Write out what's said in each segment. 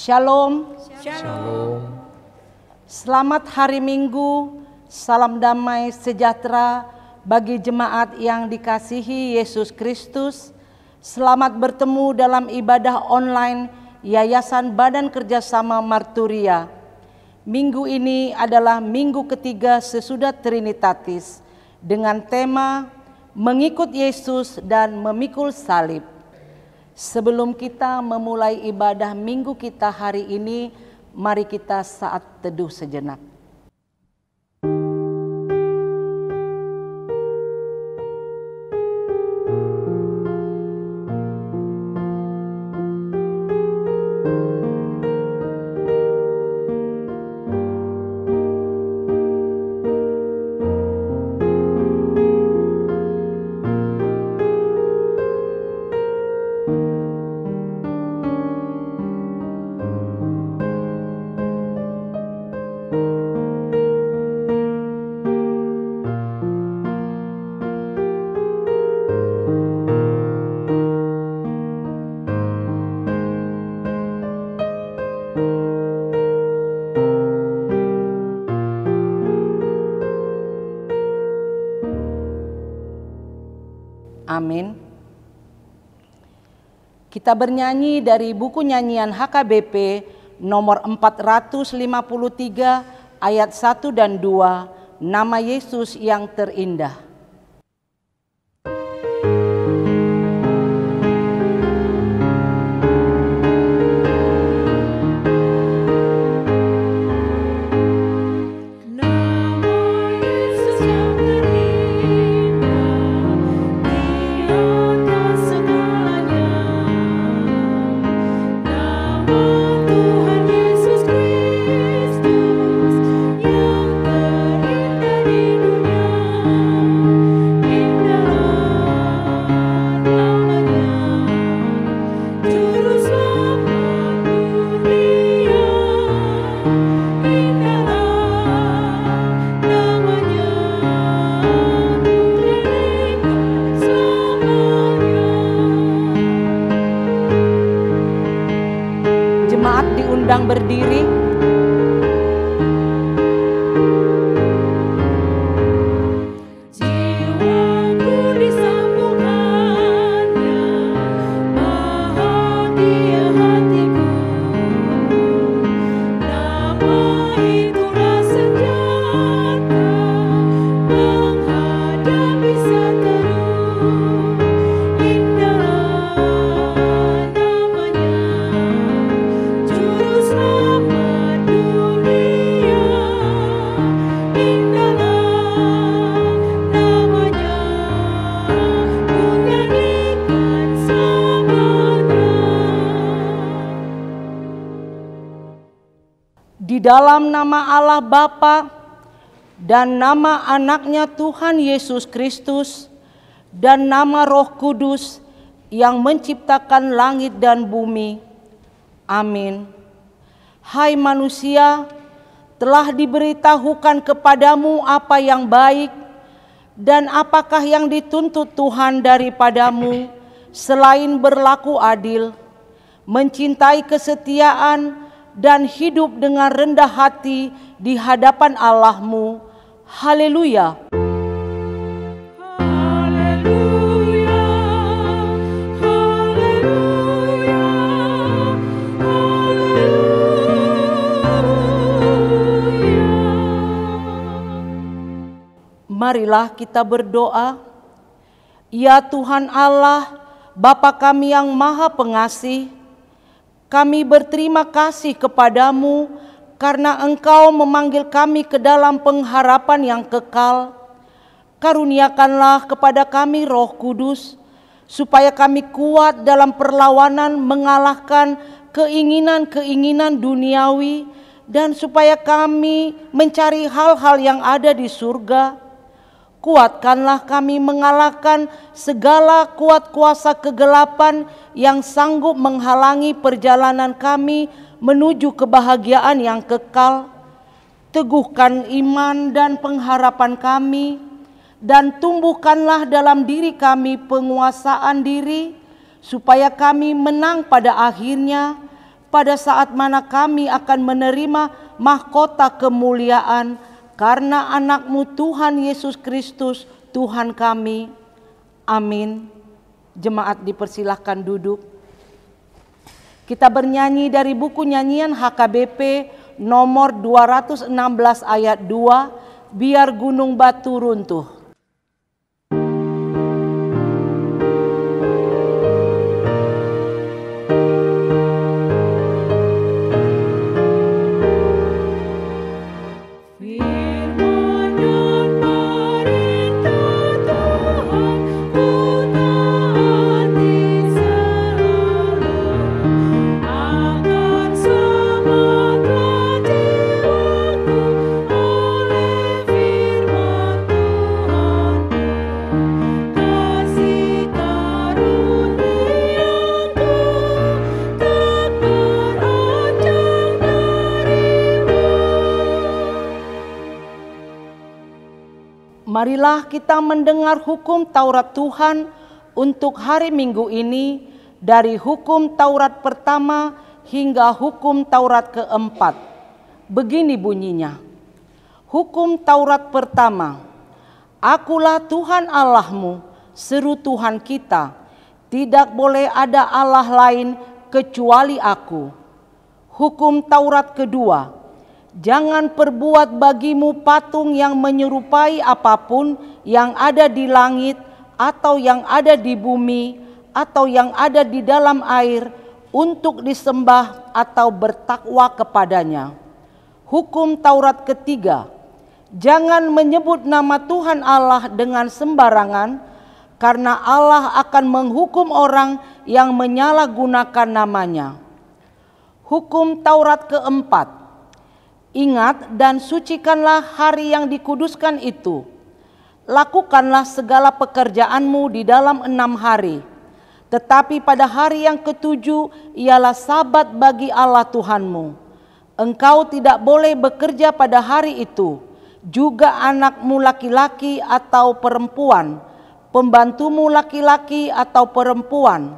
Shalom. Shalom. Selamat hari Minggu, salam damai sejahtera bagi jemaat yang dikasihi Yesus Kristus. Selamat bertemu dalam ibadah online Yayasan Badan Kerjasama Marturia. Minggu ini adalah minggu ketiga sesudah Trinitatis dengan tema mengikut Yesus dan memikul salib. Sebelum kita memulai ibadah minggu kita hari ini, mari kita saat teduh sejenak. Amin. Kita bernyanyi dari buku nyanyian HKBP nomor 453 ayat 1 dan 2, nama Yesus yang terindah. Jemaat diundang berdiri. Di dalam nama Allah Bapa dan nama anaknya Tuhan Yesus Kristus dan nama Roh Kudus yang menciptakan langit dan bumi. Amin. Hai manusia, telah diberitahukan kepadamu apa yang baik dan apakah yang dituntut Tuhan daripadamu selain berlaku adil, mencintai kesetiaan, dan hidup dengan rendah hati di hadapan Allahmu. Haleluya. Haleluya. Haleluya. Haleluya. Marilah kita berdoa. Ya Tuhan Allah, Bapa kami yang Maha Pengasih, kami berterima kasih kepadamu karena Engkau memanggil kami ke dalam pengharapan yang kekal. Karuniakanlah kepada kami Roh Kudus, supaya kami kuat dalam perlawanan mengalahkan keinginan-keinginan duniawi, dan supaya kami mencari hal-hal yang ada di surga. Kuatkanlah kami mengalahkan segala kuat kuasa kegelapan yang sanggup menghalangi perjalanan kami menuju kebahagiaan yang kekal. Teguhkan iman dan pengharapan kami, dan tumbuhkanlah dalam diri kami penguasaan diri, supaya kami menang pada akhirnya pada saat mana kami akan menerima mahkota kemuliaan karena anak-Mu Tuhan Yesus Kristus, Tuhan kami. Amin. Jemaat dipersilahkan duduk. Kita bernyanyi dari buku nyanyian HKBP nomor 216 ayat 2, biar gunung batu runtuh. Marilah kita mendengar hukum Taurat Tuhan untuk hari Minggu ini dari hukum Taurat pertama hingga hukum Taurat keempat. Begini bunyinya. Hukum Taurat pertama. Akulah Tuhan Allahmu, seru Tuhan kita. Tidak boleh ada Allah lain kecuali aku. Hukum Taurat kedua. Jangan perbuat bagimu patung yang menyerupai apapun yang ada di langit atau yang ada di bumi atau yang ada di dalam air untuk disembah atau bertakwa kepadanya. Hukum Taurat ketiga. Jangan menyebut nama Tuhan Allah dengan sembarangan, karena Allah akan menghukum orang yang menyalahgunakan namanya. Hukum Taurat keempat. Ingat dan sucikanlah hari yang dikuduskan itu. Lakukanlah segala pekerjaanmu di dalam 6 hari. Tetapi pada hari yang ketujuh ialah sabat bagi Allah Tuhanmu. Engkau tidak boleh bekerja pada hari itu. Juga anakmu laki-laki atau perempuan, pembantumu laki-laki atau perempuan,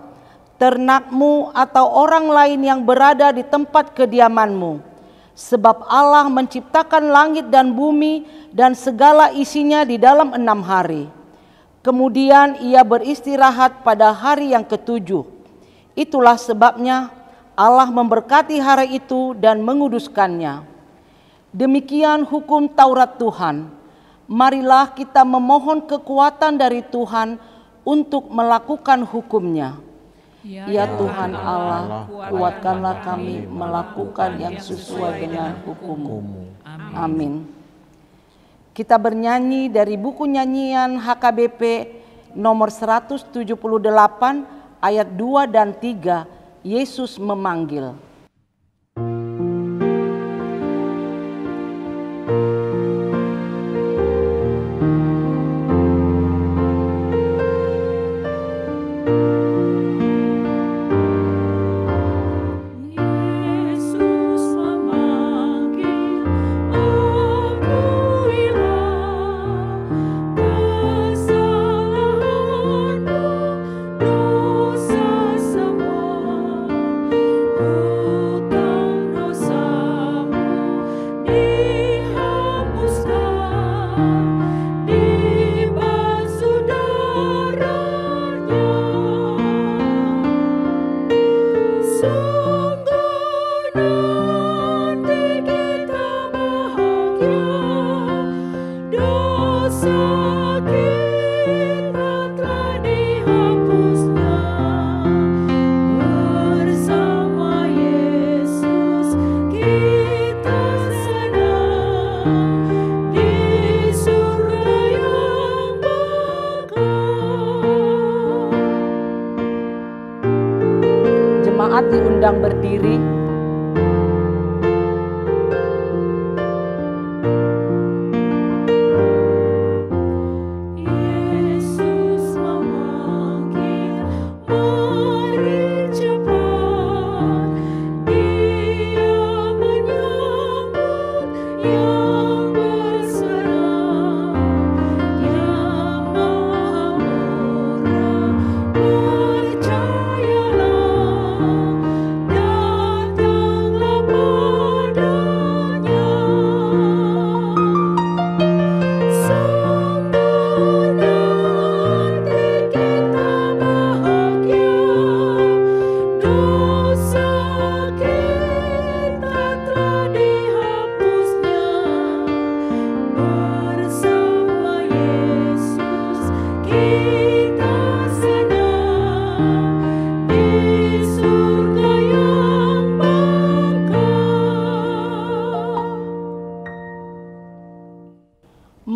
ternakmu atau orang lain yang berada di tempat kediamanmu. Sebab Allah menciptakan langit dan bumi dan segala isinya di dalam 6 hari. Kemudian ia beristirahat pada hari yang ketujuh. Itulah sebabnya Allah memberkati hari itu dan menguduskannya. Demikian hukum Taurat Tuhan. Marilah kita memohon kekuatan dari Tuhan untuk melakukan hukumnya. Ya Tuhan Allah, kuatkanlah kami melakukan yang sesuai dengan hukum-Mu. Amin. Kita bernyanyi dari buku nyanyian HKBP nomor 178 ayat 2 dan 3, Yesus memanggil. Jemaat diundang berdiri. Yesus memanggil, mari cepat. Dia menyambut yang berserah, yang Maha Murah. Percayalah, datang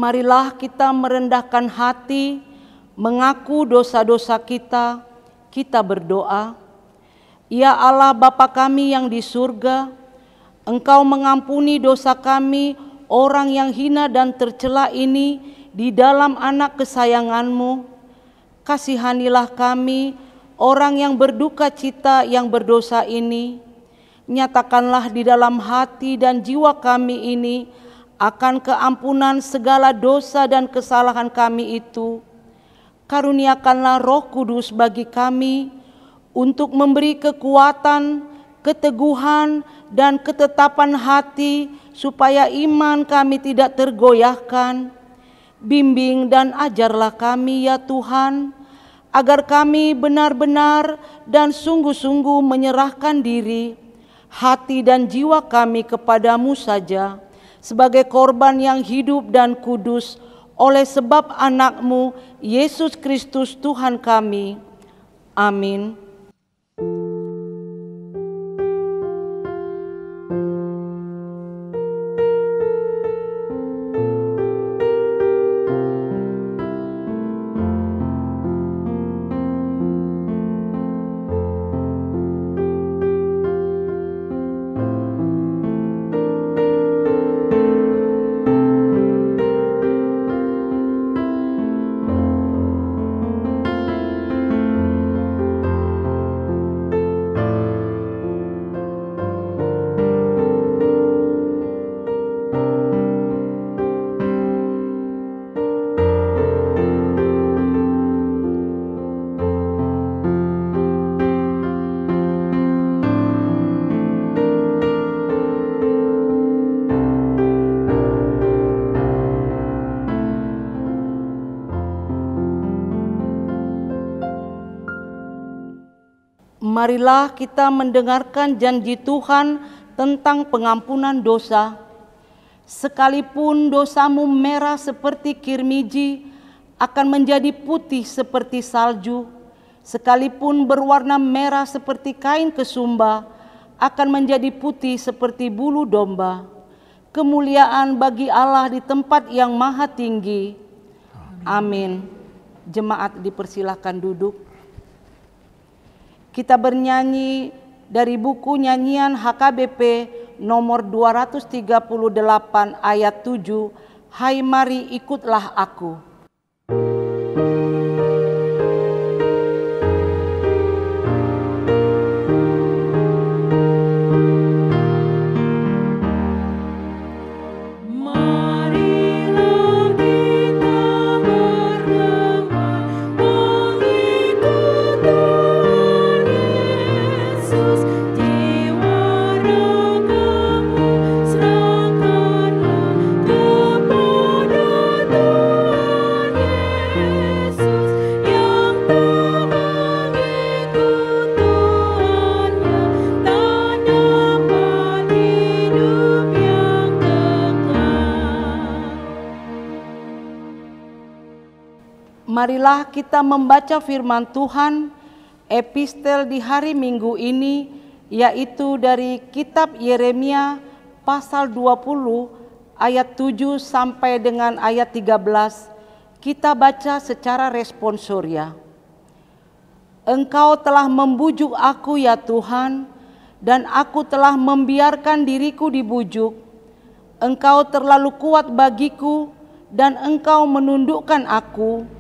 Marilah kita merendahkan hati, mengaku dosa-dosa kita, kita berdoa. Ya Allah Bapa kami yang di surga, Engkau mengampuni dosa kami, orang yang hina dan tercela ini di dalam anak kesayangan-Mu. Kasihanilah kami, orang yang berduka cita yang berdosa ini. Nyatakanlah di dalam hati dan jiwa kami ini akan keampunan segala dosa dan kesalahan kami itu. Karuniakanlah Roh Kudus bagi kami untuk memberi kekuatan, keteguhan, dan ketetapan hati supaya iman kami tidak tergoyahkan. Bimbing dan ajarlah kami ya Tuhan, agar kami benar-benar dan sungguh-sungguh menyerahkan diri, hati dan jiwa kami kepadamu saja, sebagai korban yang hidup dan kudus, oleh sebab anak-Mu, Yesus Kristus Tuhan kami. Amin. Marilah kita mendengarkan janji Tuhan tentang pengampunan dosa. Sekalipun dosamu merah seperti kirmiji, akan menjadi putih seperti salju. Sekalipun berwarna merah seperti kain kesumba, akan menjadi putih seperti bulu domba. Kemuliaan bagi Allah di tempat yang maha tinggi. Amin. Jemaat dipersilahkan duduk. Kita bernyanyi dari buku nyanyian HKBP nomor 238 ayat 7, Hai mari ikutlah aku. Marilah kita membaca firman Tuhan, epistel di hari Minggu ini, yaitu dari kitab Yeremia pasal 20 ayat 7 sampai dengan ayat 13. Kita baca secara responsoria. Engkau telah membujuk aku ya Tuhan, dan aku telah membiarkan diriku dibujuk. Engkau terlalu kuat bagiku, dan engkau menundukkan aku.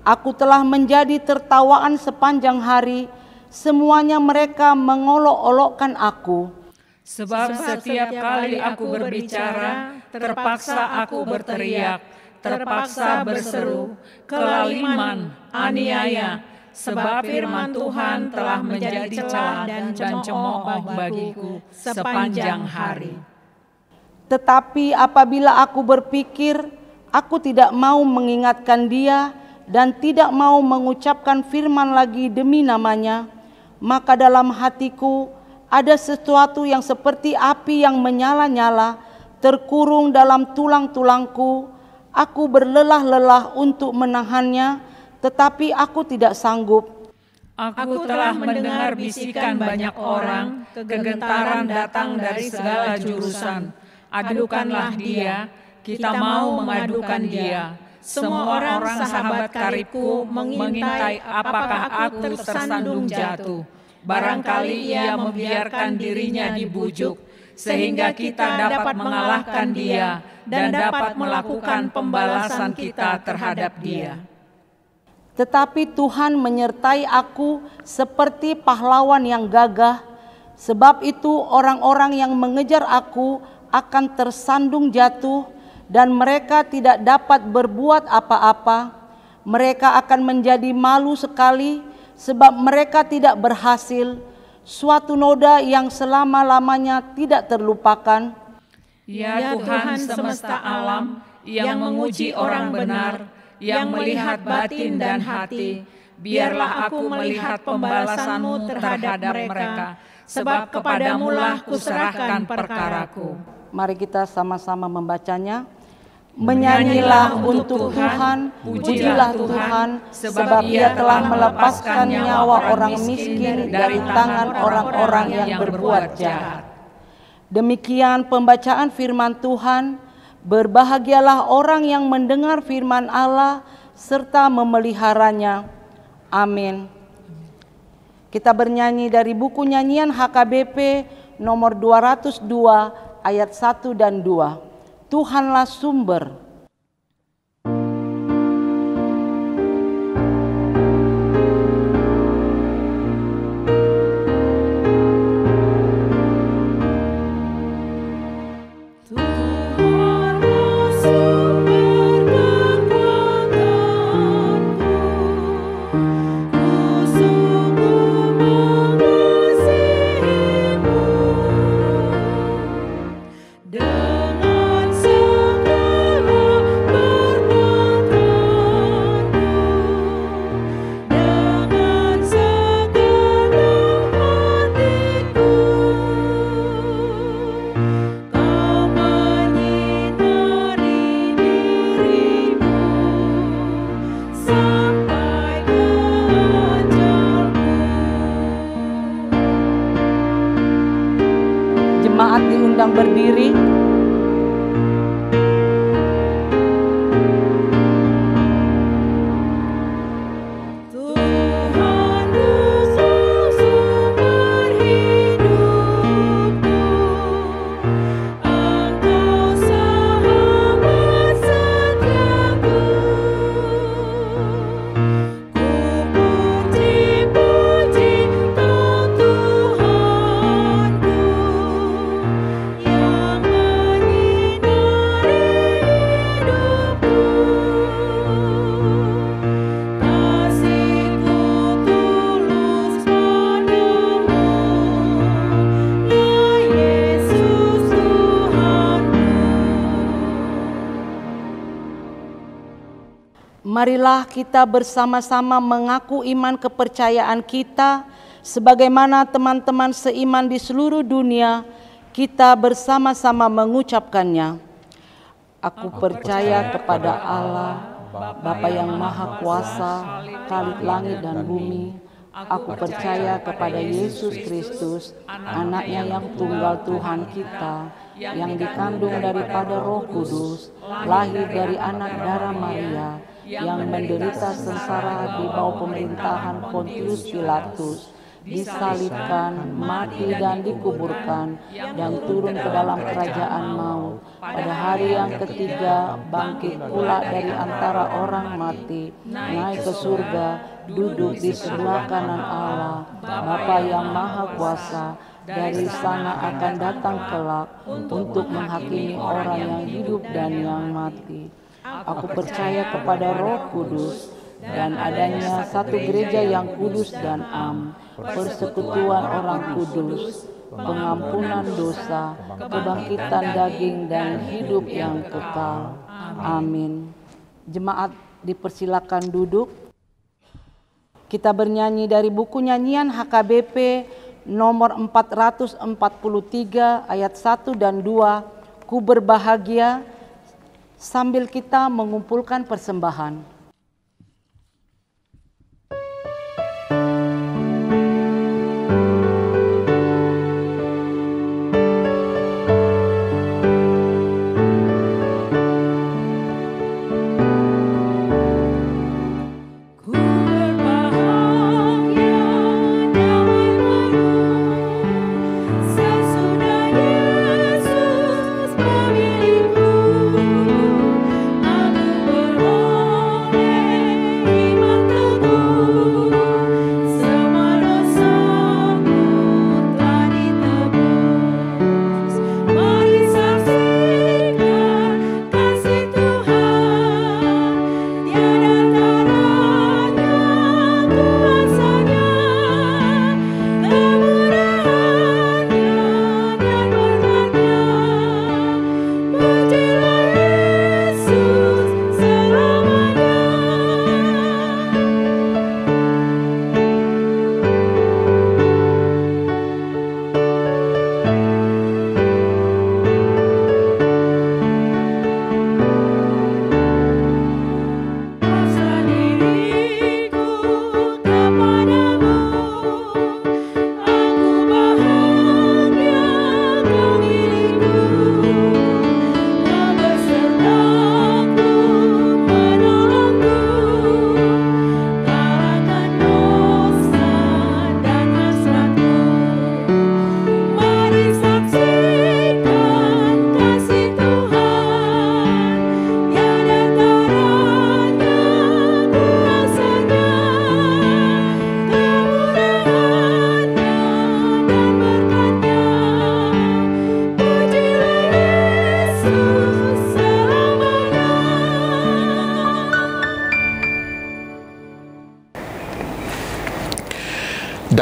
Aku telah menjadi tertawaan sepanjang hari, semuanya mereka mengolok-olokkan aku. Sebab setiap kali aku berbicara, terpaksa aku berteriak, terpaksa berseru, kelaliman, aniaya, sebab firman Tuhan telah menjadi celah dan cemooh bagiku sepanjang hari. Tetapi apabila aku berpikir, aku tidak mau mengingatkan dia, dan tidak mau mengucapkan firman lagi demi namanya, maka dalam hatiku ada sesuatu yang seperti api yang menyala-nyala, terkurung dalam tulang-tulangku. Aku berlelah-lelah untuk menahannya, tetapi aku tidak sanggup. Aku telah mendengar bisikan banyak orang, kegentaran datang dari segala jurusan. Adukanlah dia, kita mau mengadukan dia. Semua orang sahabat karibku mengintai apakah aku tersandung jatuh. Barangkali ia membiarkan dirinya dibujuk, sehingga kita dapat mengalahkan dia dan dapat melakukan pembalasan kita terhadap dia. Tetapi Tuhan menyertai aku seperti pahlawan yang gagah. Sebab itu orang-orang yang mengejar aku akan tersandung jatuh dan mereka tidak dapat berbuat apa-apa. Mereka akan menjadi malu sekali sebab mereka tidak berhasil. Suatu noda yang selama-lamanya tidak terlupakan. Ya Tuhan semesta alam yang menguji orang benar, yang melihat batin dan hati, biarlah aku melihat pembalasan-Mu terhadap mereka, sebab kepadamu-lah kuserahkan perkaraku. Mari kita sama-sama membacanya. Menyanyilah untuk Tuhan, pujilah Tuhan, sebab Ia telah melepaskan nyawa orang miskin dari tangan orang-orang yang berbuat jahat. Demikian pembacaan firman Tuhan. Berbahagialah orang yang mendengar firman Allah serta memeliharanya. Amin. Kita bernyanyi dari buku nyanyian HKBP nomor 202 ayat 1 dan 2. Tuhanlah sumber. Jemaat diundang berdiri. Marilah kita bersama-sama mengaku iman kepercayaan kita, sebagaimana teman-teman seiman di seluruh dunia, kita bersama-sama mengucapkannya. Aku percaya kepada Allah, Bapa yang Maha Kuasa, Khalik langit dan bumi. Aku percaya kepada Yesus Kristus, Anaknya yang tunggal Tuhan kita, yang dikandung daripada Roh Kudus, lahir dari anak darah Maria, yang menderita sengsara di bawah pemerintahan Pontius Pilatus, disalibkan, mati dan dikuburkan, dan turun ke dalam kerajaan maut. Pada hari yang ketiga bangkit pula dari antara orang mati, naik ke surga, duduk di sebelah kanan Allah, Bapa yang Maha Kuasa. Dari sana akan datang kelak untuk menghakimi orang yang hidup dan yang mati. Aku percaya kepada Roh Kudus dan adanya satu gereja yang kudus dan am, persekutuan orang kudus, pengampunan dosa, kebangkitan daging dan hidup yang kekal. Amin. Jemaat dipersilakan duduk. Kita bernyanyi dari buku nyanyian HKBP nomor 443 ayat 1 dan 2, Ku berbahagia, sambil kita mengumpulkan persembahan.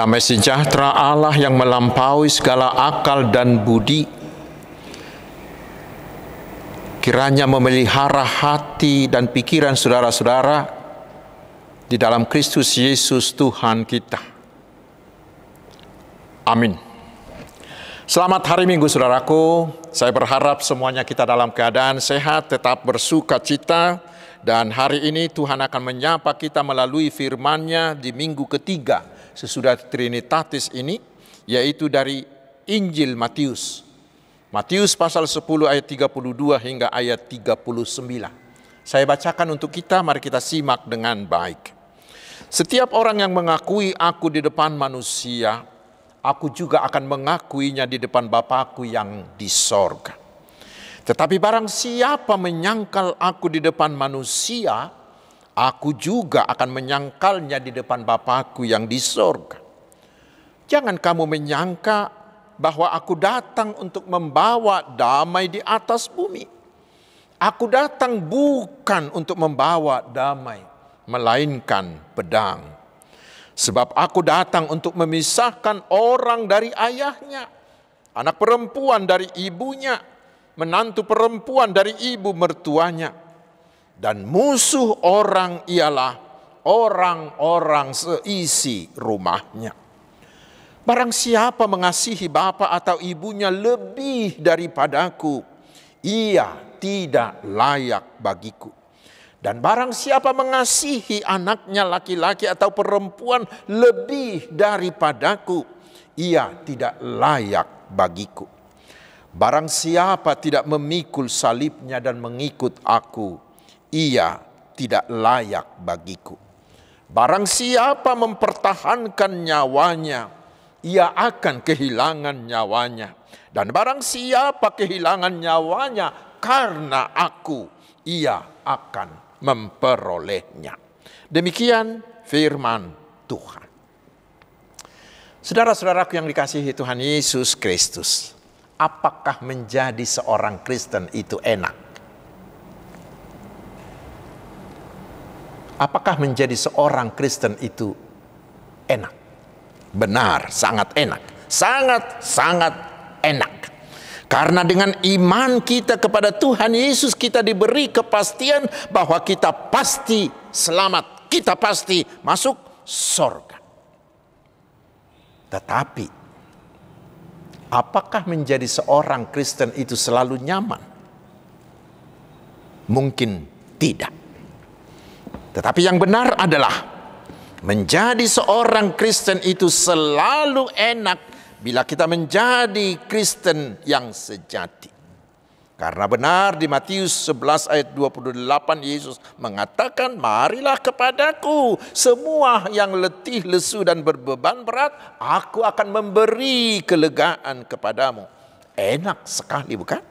Damai sejahtera Allah yang melampaui segala akal dan budi, kiranya memelihara hati dan pikiran saudara-saudara di dalam Kristus Yesus Tuhan kita. Amin. Selamat hari Minggu saudaraku. Saya berharap semuanya kita dalam keadaan sehat, tetap bersuka cita. Dan hari ini Tuhan akan menyapa kita melalui firman-Nya di minggu ketiga sesudah Trinitatis ini, yaitu dari Injil Matius. Matius pasal 10 ayat 32 hingga ayat 39. Saya bacakan untuk kita, mari kita simak dengan baik. Setiap orang yang mengakui aku di depan manusia, aku juga akan mengakuinya di depan Bapa-Ku yang di sorga. Tetapi barang siapa menyangkal aku di depan manusia, aku juga akan menyangkalnya di depan Bapa-Ku yang di sorga. Jangan kamu menyangka bahwa aku datang untuk membawa damai di atas bumi. Aku datang bukan untuk membawa damai, melainkan pedang. Sebab aku datang untuk memisahkan orang dari ayahnya, anak perempuan dari ibunya, menantu perempuan dari ibu mertuanya. Dan musuh orang ialah orang-orang seisi rumahnya. Barang siapa mengasihi bapa atau ibunya lebih daripadaku, ia tidak layak bagiku. Dan barang siapa mengasihi anaknya laki-laki atau perempuan lebih daripadaku, ia tidak layak bagiku. Barang siapa tidak memikul salibnya dan mengikut aku, ia tidak layak bagiku. Barang siapa mempertahankan nyawanya, ia akan kehilangan nyawanya. Dan barang siapa kehilangan nyawanya karena aku, ia akan memperolehnya. Demikian firman Tuhan. Saudara-saudaraku yang dikasihi Tuhan Yesus Kristus, apakah menjadi seorang Kristen itu enak? Apakah menjadi seorang Kristen itu enak? Benar, sangat enak. Sangat enak. Karena dengan iman kita kepada Tuhan Yesus, kita diberi kepastian bahwa kita pasti selamat. Kita pasti masuk surga. Tetapi, apakah menjadi seorang Kristen itu selalu nyaman? Mungkin tidak. Tetapi yang benar adalah menjadi seorang Kristen itu selalu enak bila kita menjadi Kristen yang sejati. Karena benar di Matius 11 ayat 28 Yesus mengatakan, marilah kepadaku semua yang letih, lesu dan berbeban berat, aku akan memberi kelegaan kepadamu. Enak sekali bukan?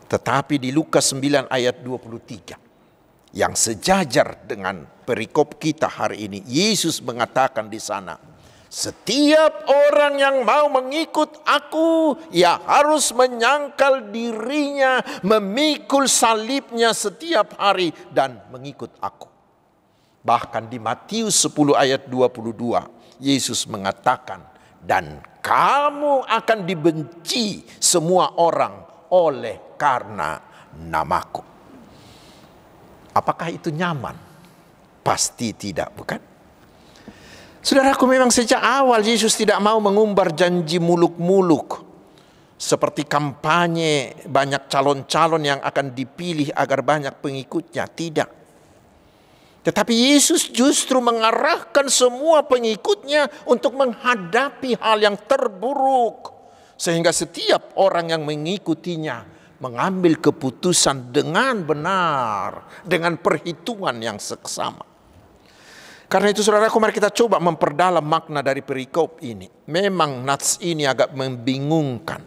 Tetapi di Lukas 9 ayat 23 yang sejajar dengan perikop kita hari ini, Yesus mengatakan di sana, setiap orang yang mau mengikut aku, ia harus menyangkal dirinya, memikul salibnya setiap hari dan mengikut aku. Bahkan di Matius 10 ayat 22, Yesus mengatakan, dan kamu akan dibenci semua orang oleh karena namaku. Apakah itu nyaman? Pasti tidak, bukan? Saudaraku, memang sejak awal Yesus tidak mau mengumbar janji muluk-muluk seperti kampanye banyak calon-calon yang akan dipilih agar banyak pengikutnya. Tidak. Tetapi Yesus justru mengarahkan semua pengikutnya untuk menghadapi hal yang terburuk, sehingga setiap orang yang mengikutinya mengambil keputusan dengan benar, dengan perhitungan yang seksama. Karena itu saudaraku, mari kita coba memperdalam makna dari perikop ini. Memang nats ini agak membingungkan.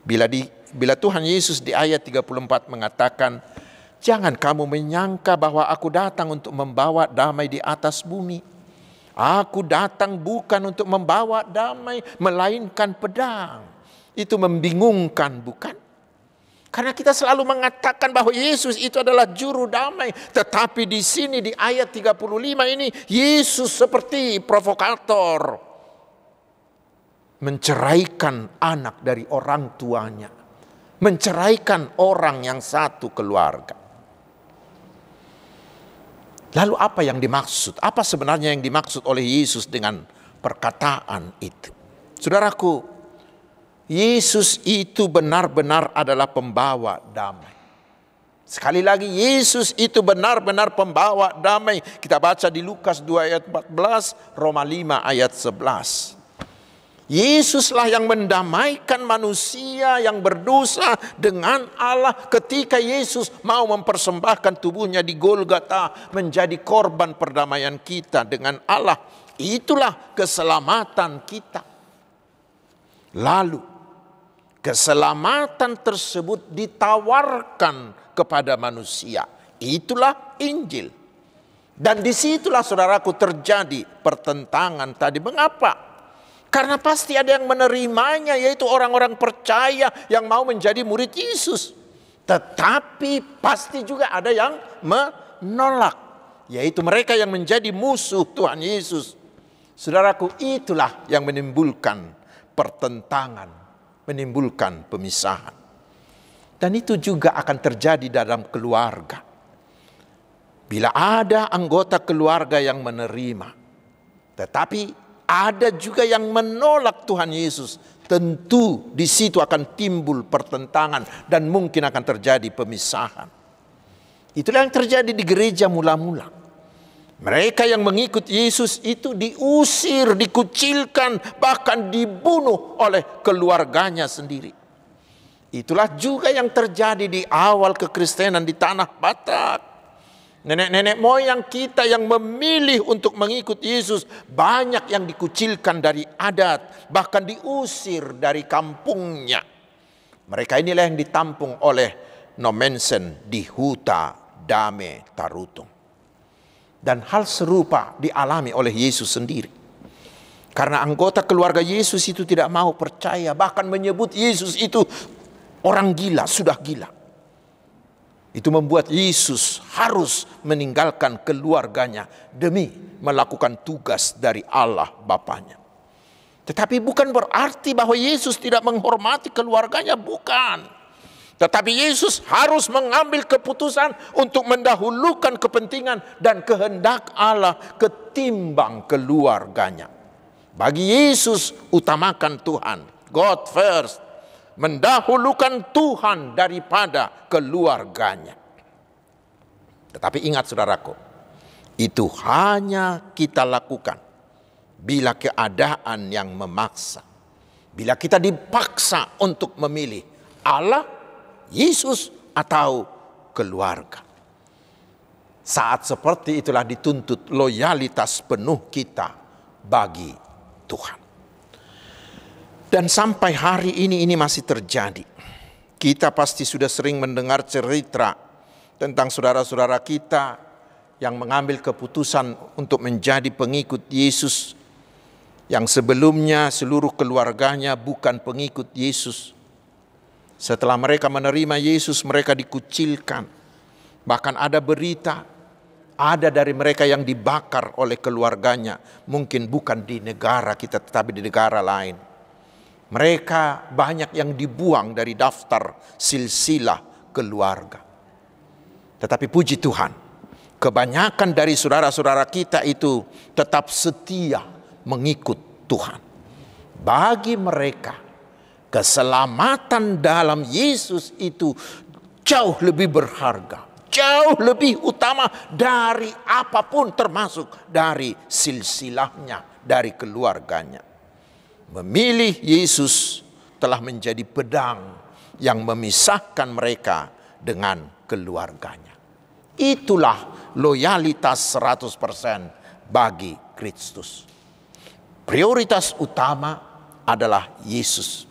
Bila Tuhan Yesus di ayat 34 mengatakan, jangan kamu menyangka bahwa aku datang untuk membawa damai di atas bumi. Aku datang bukan untuk membawa damai, melainkan pedang. Itu membingungkan, bukan? Karena kita selalu mengatakan bahwa Yesus itu adalah juru damai. Tetapi di sini di ayat 35 ini Yesus seperti provokator. Menceraikan anak dari orang tuanya. Menceraikan orang yang satu keluarga. Lalu apa yang dimaksud? Apa sebenarnya yang dimaksud oleh Yesus dengan perkataan itu? Saudaraku, Yesus itu benar-benar adalah pembawa damai. Sekali lagi, Yesus itu benar-benar pembawa damai. Kita baca di Lukas 2 ayat 14, Roma 5 ayat 11. Yesuslah yang mendamaikan manusia yang berdosa dengan Allah ketika Yesus mau mempersembahkan tubuhnya di Golgota menjadi korban perdamaian kita dengan Allah. Itulah keselamatan kita. Lalu keselamatan tersebut ditawarkan kepada manusia. Itulah Injil. Dan disitulah saudaraku terjadi pertentangan tadi. Mengapa? Karena pasti ada yang menerimanya, yaitu orang-orang percaya yang mau menjadi murid Yesus. Tetapi pasti juga ada yang menolak, yaitu mereka yang menjadi musuh Tuhan Yesus. Saudaraku, itulah yang menimbulkan pertentangan, menimbulkan pemisahan. Dan itu juga akan terjadi dalam keluarga. Bila ada anggota keluarga yang menerima, tetapi ada juga yang menolak Tuhan Yesus, tentu di situ akan timbul pertentangan dan mungkin akan terjadi pemisahan. Itulah yang terjadi di gereja mula-mula. Mereka yang mengikut Yesus itu diusir, dikucilkan, bahkan dibunuh oleh keluarganya sendiri. Itulah juga yang terjadi di awal kekristenan di tanah Batak. Nenek-nenek moyang kita yang memilih untuk mengikut Yesus, banyak yang dikucilkan dari adat, bahkan diusir dari kampungnya. Mereka inilah yang ditampung oleh Nommensen di Huta Dame Tarutung. Dan hal serupa dialami oleh Yesus sendiri. Karena anggota keluarga Yesus itu tidak mau percaya, bahkan menyebut Yesus itu orang gila, sudah gila. Itu membuat Yesus harus meninggalkan keluarganya demi melakukan tugas dari Allah Bapanya. Tetapi bukan berarti bahwa Yesus tidak menghormati keluarganya, bukan. Tetapi Yesus harus mengambil keputusan untuk mendahulukan kepentingan dan kehendak Allah ketimbang keluarganya. Bagi Yesus utamakan Tuhan, God first. Mendahulukan Tuhan daripada keluarganya. Tetapi ingat saudaraku, itu hanya kita lakukan bila keadaan yang memaksa. Bila kita dipaksa untuk memilih Allah, Yesus atau keluarga. Saat seperti itulah dituntut loyalitas penuh kita bagi Tuhan. Dan sampai hari ini masih terjadi. Kita pasti sudah sering mendengar cerita tentang saudara-saudara kita yang mengambil keputusan untuk menjadi pengikut Yesus, yang sebelumnya seluruh keluarganya bukan pengikut Yesus. Setelah mereka menerima Yesus, mereka dikucilkan. Bahkan ada berita, ada dari mereka yang dibakar oleh keluarganya. Mungkin bukan di negara kita, tetapi di negara lain. Mereka banyak yang dibuang dari daftar silsilah keluarga. Tetapi puji Tuhan, kebanyakan dari saudara-saudara kita itu tetap setia mengikut Tuhan. Bagi mereka, keselamatan dalam Yesus itu jauh lebih berharga, jauh lebih utama dari apapun, termasuk dari silsilahnya, dari keluarganya. Memilih Yesus telah menjadi pedang yang memisahkan mereka dengan keluarganya. Itulah loyalitas 100% bagi Kristus. Prioritas utama adalah Yesus.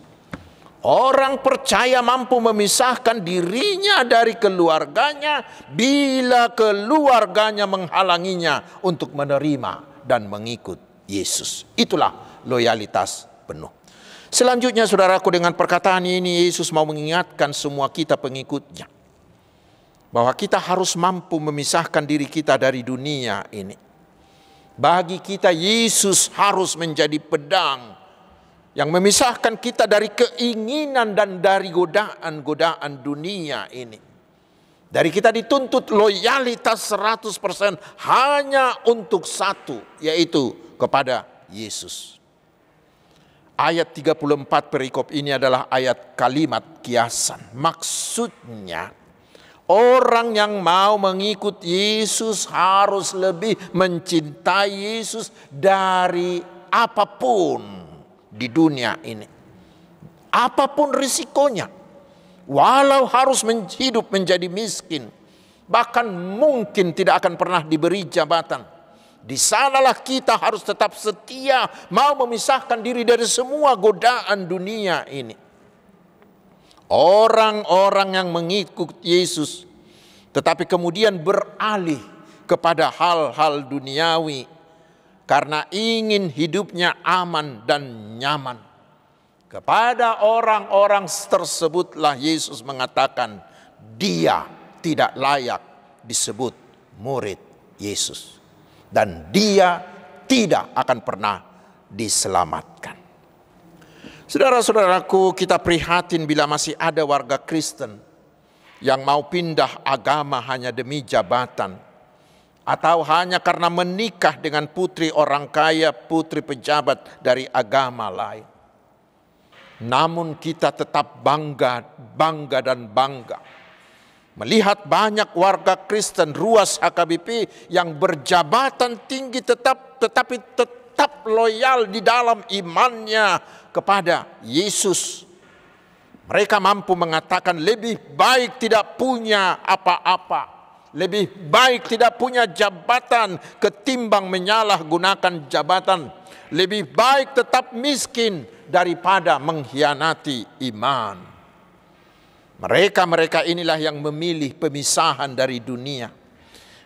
Orang percaya mampu memisahkan dirinya dari keluarganya bila keluarganya menghalanginya untuk menerima dan mengikut Yesus. Itulah loyalitas penuh. Selanjutnya saudaraku, dengan perkataan ini Yesus mau mengingatkan semua kita pengikutnya bahwa kita harus mampu memisahkan diri kita dari dunia ini. Bagi kita Yesus harus menjadi pedang yang memisahkan kita dari keinginan dan dari godaan-godaan dunia ini. Dari kita dituntut loyalitas 100% hanya untuk satu, yaitu kepada Yesus. Ayat 34 perikop ini adalah ayat kalimat kiasan. Maksudnya, orang yang mau mengikut Yesus harus lebih mencintai Yesus dari apapun di dunia ini. Apapun risikonya. Walau harus hidup menjadi miskin. Bahkan mungkin tidak akan pernah diberi jabatan. Di sanalah kita harus tetap setia, mau memisahkan diri dari semua godaan dunia ini. Orang-orang yang mengikut Yesus, tetapi kemudian beralih kepada hal-hal duniawi, karena ingin hidupnya aman dan nyaman. Kepada orang-orang tersebutlah Yesus mengatakan, dia tidak layak disebut murid Yesus. Dan dia tidak akan pernah diselamatkan. Saudara-saudaraku, kita prihatin bila masih ada warga Kristen yang mau pindah agama hanya demi jabatan, atau hanya karena menikah dengan putri orang kaya, putri pejabat dari agama lain. Namun kita tetap bangga melihat banyak warga Kristen ruas HKBP yang berjabatan tinggi tetapi tetap loyal di dalam imannya kepada Yesus. Mereka mampu mengatakan lebih baik tidak punya apa-apa, lebih baik tidak punya jabatan ketimbang menyalahgunakan jabatan. Lebih baik tetap miskin daripada mengkhianati iman. Mereka inilah yang memilih pemisahan dari dunia.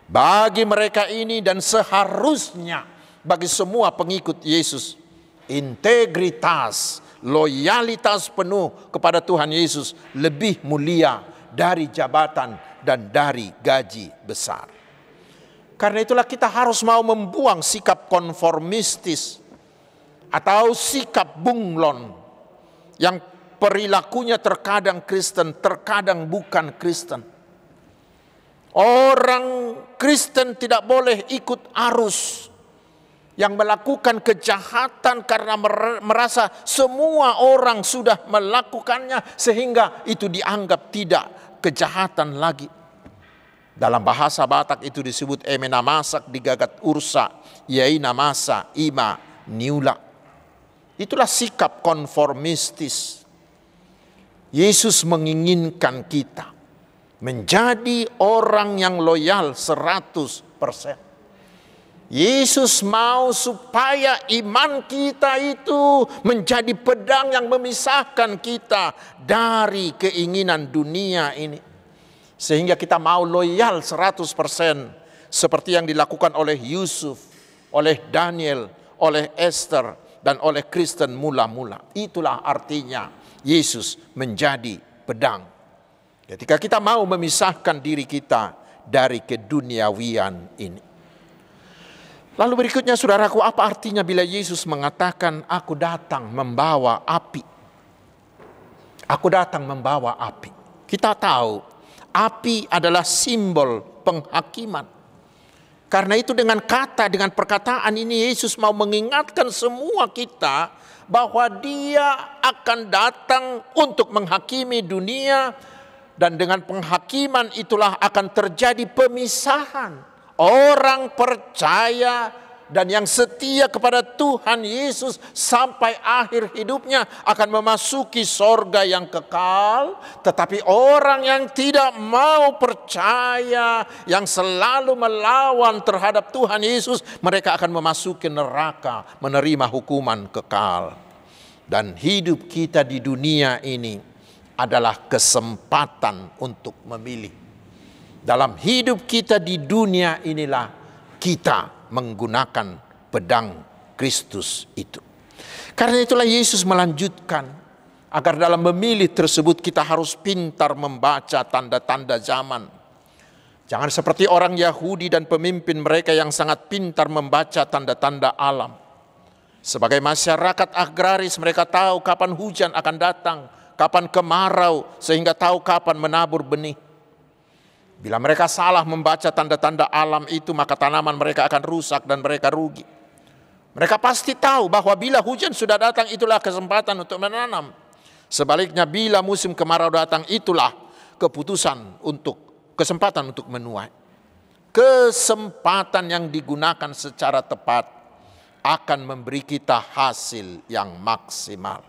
Bagi mereka ini dan seharusnya bagi semua pengikut Yesus, integritas, loyalitas penuh kepada Tuhan Yesus lebih mulia dari jabatan dan dari gaji besar. Karena itulah kita harus mau membuang sikap konformistis atau sikap bunglon yang perilakunya terkadang Kristen, terkadang bukan Kristen. Orang Kristen tidak boleh ikut arus yang melakukan kejahatan karena merasa semua orang sudah melakukannya sehingga itu dianggap tidak kejahatan lagi. Dalam bahasa Batak itu disebut emena masak digagat ursa, yaina masa ima niula. Itulah sikap konformistis. Yesus menginginkan kita menjadi orang yang loyal 100%. Yesus mau supaya iman kita itu menjadi pedang yang memisahkan kita dari keinginan dunia ini. Sehingga kita mau loyal 100% seperti yang dilakukan oleh Yusuf, oleh Daniel, oleh Esther, dan oleh Kristen mula-mula. Itulah artinya Yesus menjadi pedang. Ketika kita mau memisahkan diri kita dari keduniawian ini. Lalu berikutnya saudaraku, apa artinya bila Yesus mengatakan aku datang membawa api? Aku datang membawa api. Kita tahu api adalah simbol penghakiman. Karena itu dengan perkataan ini Yesus mau mengingatkan semua kita bahwa dia akan datang untuk menghakimi dunia. Dan dengan penghakiman itulah akan terjadi pemisahan. Orang percaya dan yang setia kepada Tuhan Yesus sampai akhir hidupnya akan memasuki sorga yang kekal. Tetapi orang yang tidak mau percaya, yang selalu melawan terhadap Tuhan Yesus, mereka akan memasuki neraka, menerima hukuman kekal. Dan hidup kita di dunia ini adalah kesempatan untuk memilih. Dalam hidup kita di dunia inilah kita menggunakan pedang Kristus itu. Karena itulah Yesus melanjutkan, agar dalam memilih tersebut kita harus pintar membaca tanda-tanda zaman. Jangan seperti orang Yahudi dan pemimpin mereka yang sangat pintar membaca tanda-tanda alam. Sebagai masyarakat agraris, mereka tahu kapan hujan akan datang, kapan kemarau, sehingga tahu kapan menabur benih. Bila mereka salah membaca tanda-tanda alam itu, maka tanaman mereka akan rusak dan mereka rugi. Mereka pasti tahu bahwa bila hujan sudah datang, itulah kesempatan untuk menanam. Sebaliknya bila musim kemarau datang, itulah kesempatan untuk menuai. Kesempatan yang digunakan secara tepat akan memberi kita hasil yang maksimal.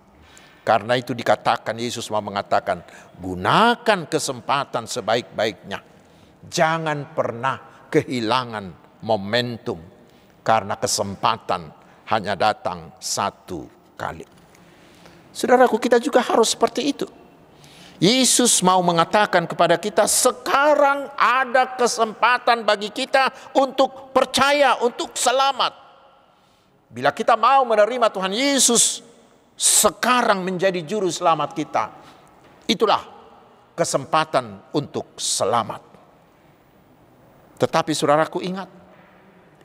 Karena itu dikatakan, Yesus mau mengatakan, gunakan kesempatan sebaik-baiknya. Jangan pernah kehilangan momentum, karena kesempatan hanya datang satu kali. Saudaraku, kita juga harus seperti itu. Yesus mau mengatakan kepada kita, sekarang ada kesempatan bagi kita untuk percaya, untuk selamat. Bila kita mau menerima Tuhan Yesus sekarang menjadi juru selamat kita, itulah kesempatan untuk selamat. Tetapi saudaraku, ingat,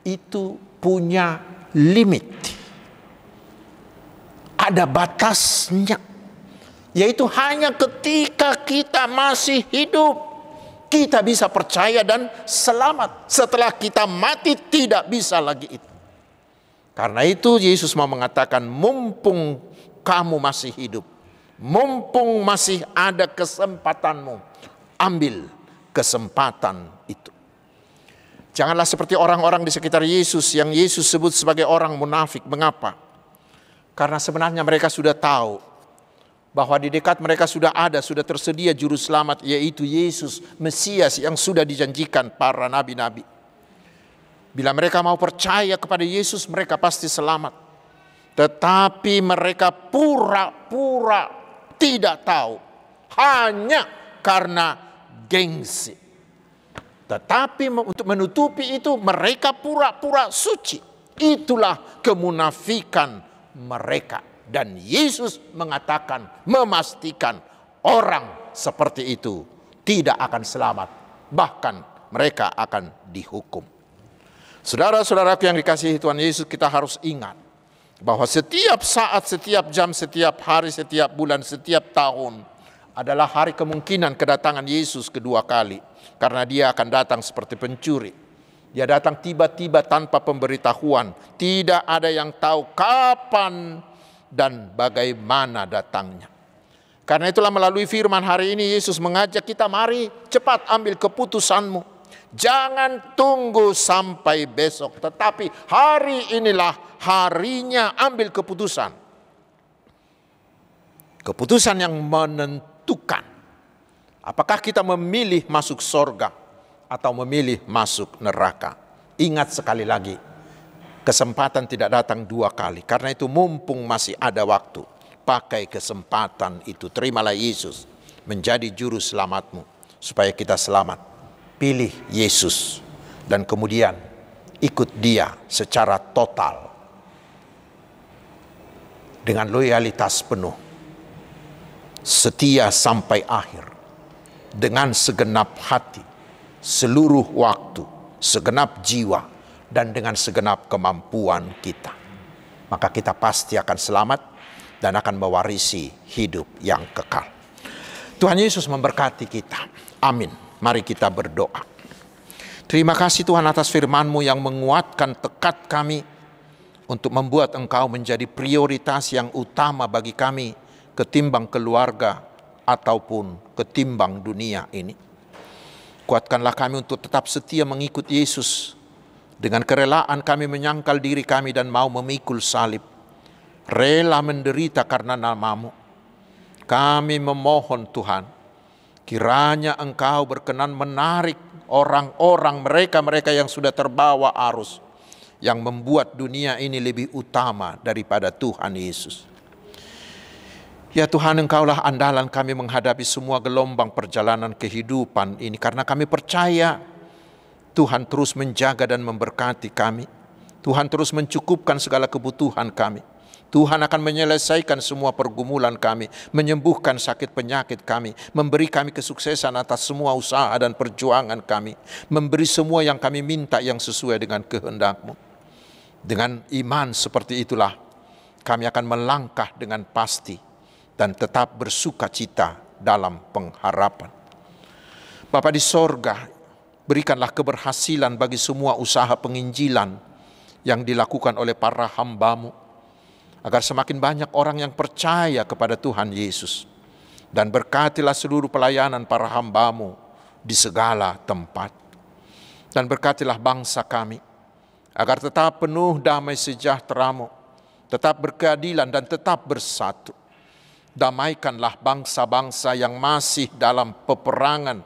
itu punya limit. Ada batasnya. Yaitu hanya ketika kita masih hidup, kita bisa percaya dan selamat. Setelah kita mati, tidak bisa lagi itu. Karena itu Yesus mau mengatakan, mumpung kamu masih hidup, mumpung masih ada kesempatanmu, ambil kesempatan itu. Janganlah seperti orang-orang di sekitar Yesus yang Yesus sebut sebagai orang munafik. Mengapa? Karena sebenarnya mereka sudah tahu bahwa di dekat mereka sudah tersedia juru selamat, yaitu Yesus, Mesias yang sudah dijanjikan para nabi-nabi. Bila mereka mau percaya kepada Yesus, mereka pasti selamat. Tetapi mereka pura-pura tidak tahu, hanya karena gengsi. Tetapi untuk menutupi itu, mereka pura-pura suci. Itulah kemunafikan mereka. Dan Yesus mengatakan, memastikan orang seperti itu tidak akan selamat. Bahkan mereka akan dihukum. Saudara-saudaraku yang dikasihi Tuhan Yesus, kita harus ingat bahwa setiap saat, setiap jam, setiap hari, setiap bulan, setiap tahun adalah hari kemungkinan kedatangan Yesus kedua kali. Karena dia akan datang seperti pencuri. Dia datang tiba-tiba tanpa pemberitahuan. Tidak ada yang tahu kapan dan bagaimana datangnya. Karena itulah melalui firman hari ini Yesus mengajak kita, mari cepat ambil keputusanmu. Jangan tunggu sampai besok, tetapi hari inilah harinya ambil keputusan. Keputusan yang menentukan apakah kita memilih masuk surga atau memilih masuk neraka. Ingat sekali lagi, kesempatan tidak datang dua kali. Karena itu mumpung masih ada waktu, pakai kesempatan itu. Terimalah Yesus menjadi juru selamatmu supaya kita selamat. Pilih Yesus dan kemudian ikut dia secara total dengan loyalitas penuh, setia sampai akhir, dengan segenap hati, seluruh waktu, segenap jiwa, dan dengan segenap kemampuan kita. Maka kita pasti akan selamat dan akan mewarisi hidup yang kekal. Tuhan Yesus memberkati kita. Amin. Mari kita berdoa. Terima kasih Tuhan atas firman-Mu yang menguatkan tekad kami untuk membuat Engkau menjadi prioritas yang utama bagi kami ketimbang keluarga ataupun ketimbang dunia ini. Kuatkanlah kami untuk tetap setia mengikut Yesus. Dengan kerelaan kami menyangkal diri kami dan mau memikul salib. Rela menderita karena nama-Mu. Kami memohon Tuhan, kiranya Engkau berkenan menarik orang-orang, mereka yang sudah terbawa arus, yang membuat dunia ini lebih utama daripada Tuhan Yesus. Ya Tuhan, Engkaulah andalan kami menghadapi semua gelombang perjalanan kehidupan ini. Karena kami percaya Tuhan terus menjaga dan memberkati kami. Tuhan terus mencukupkan segala kebutuhan kami. Tuhan akan menyelesaikan semua pergumulan kami, menyembuhkan sakit penyakit kami, memberi kami kesuksesan atas semua usaha dan perjuangan kami, memberi semua yang kami minta yang sesuai dengan kehendak-Mu. Dengan iman seperti itulah kami akan melangkah dengan pasti dan tetap bersuka cita dalam pengharapan. Bapa di sorga, berikanlah keberhasilan bagi semua usaha penginjilan yang dilakukan oleh para hamba-Mu, agar semakin banyak orang yang percaya kepada Tuhan Yesus. Dan berkatilah seluruh pelayanan para hamba-Mu di segala tempat. Dan berkatilah bangsa kami, agar tetap penuh damai sejahtera-Mu, tetap berkeadilan dan tetap bersatu. Damaikanlah bangsa-bangsa yang masih dalam peperangan,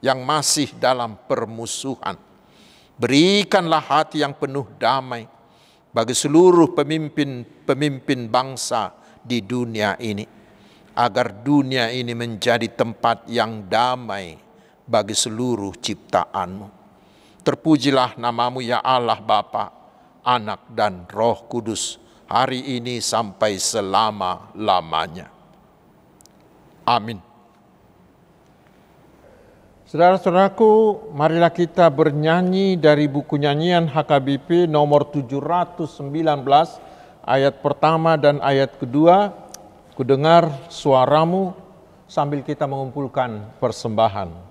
yang masih dalam permusuhan. Berikanlah hati yang penuh damai bagi seluruh pemimpin bangsa di dunia ini, agar dunia ini menjadi tempat yang damai bagi seluruh ciptaan-Mu. Terpujilah nama-Mu ya Allah Bapa, Anak dan Roh Kudus, hari ini sampai selama-lamanya. Amin. Saudara-saudaraku, marilah kita bernyanyi dari buku nyanyian HKBP nomor 719, ayat pertama dan ayat kedua. Kudengar suaramu, sambil kita mengumpulkan persembahan.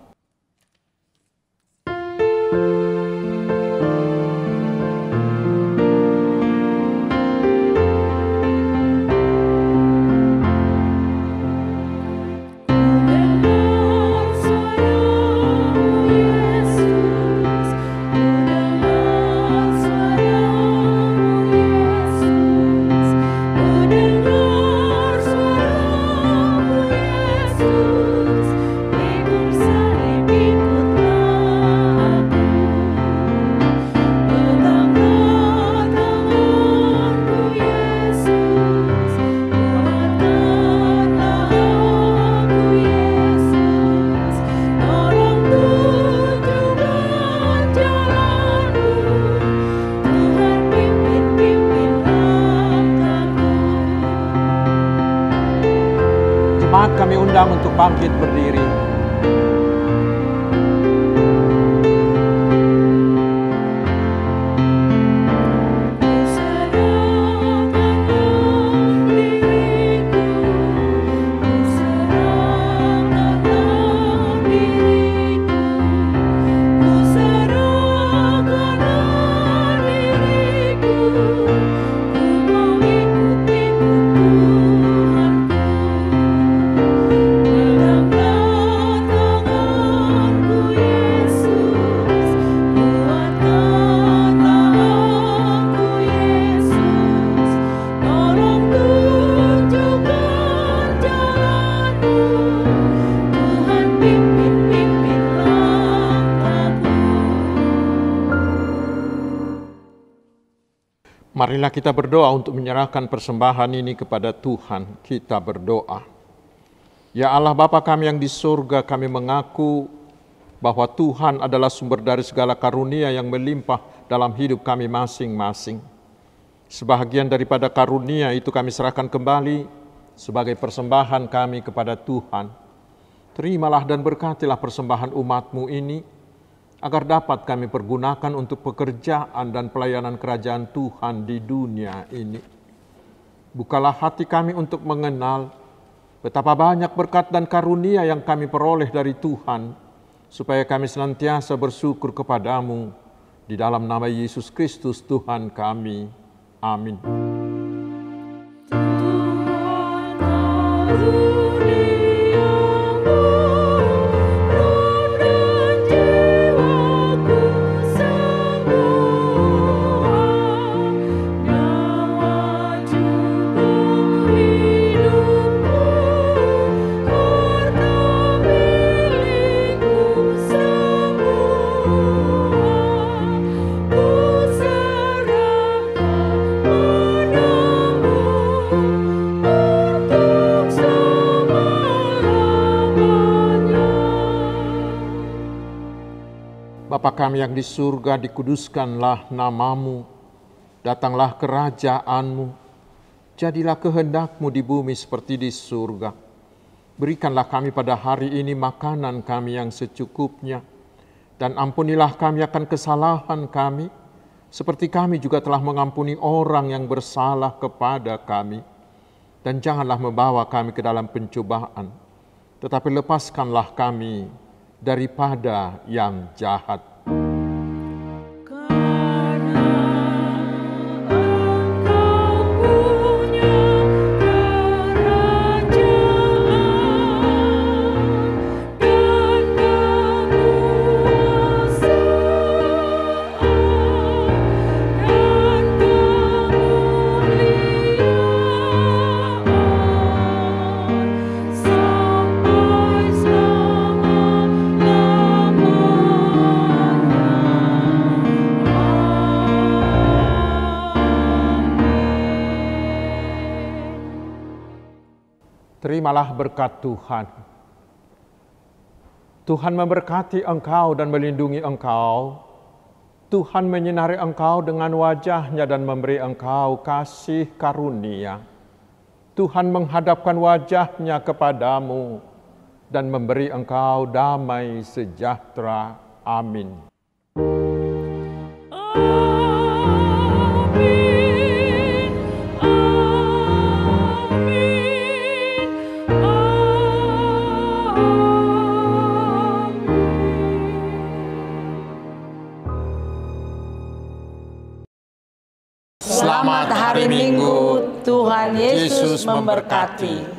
Kami undang untuk bangkit berdiri. Marilah kita berdoa untuk menyerahkan persembahan ini kepada Tuhan. Kita berdoa. Ya Allah Bapa kami yang di surga, kami mengaku bahwa Tuhan adalah sumber dari segala karunia yang melimpah dalam hidup kami masing-masing. Sebahagian daripada karunia itu kami serahkan kembali sebagai persembahan kami kepada Tuhan. Terimalah dan berkatilah persembahan umat-Mu ini, agar dapat kami pergunakan untuk pekerjaan dan pelayanan kerajaan Tuhan di dunia ini. Bukalah hati kami untuk mengenal betapa banyak berkat dan karunia yang kami peroleh dari Tuhan, supaya kami senantiasa bersyukur kepadamu, di dalam nama Yesus Kristus Tuhan kami. Amin. Bapa kami yang di surga, dikuduskanlah nama-Mu, datanglah kerajaan-Mu, Jadilah kehendak-Mu di bumi seperti di surga. Berikanlah kami pada hari ini makanan kami yang secukupnya, dan ampunilah kami akan kesalahan kami, seperti kami juga telah mengampuni orang yang bersalah kepada kami. Dan janganlah membawa kami ke dalam pencobaan, tetapi lepaskanlah kami daripada yang jahat. Terimalah berkat Tuhan. Tuhan memberkati engkau dan melindungi engkau. Tuhan menyinari engkau dengan wajah-Nya dan memberi engkau kasih karunia. Tuhan menghadapkan wajah-Nya kepadamu dan memberi engkau damai sejahtera. Amin. Selamat hari Minggu, Tuhan Yesus memberkati.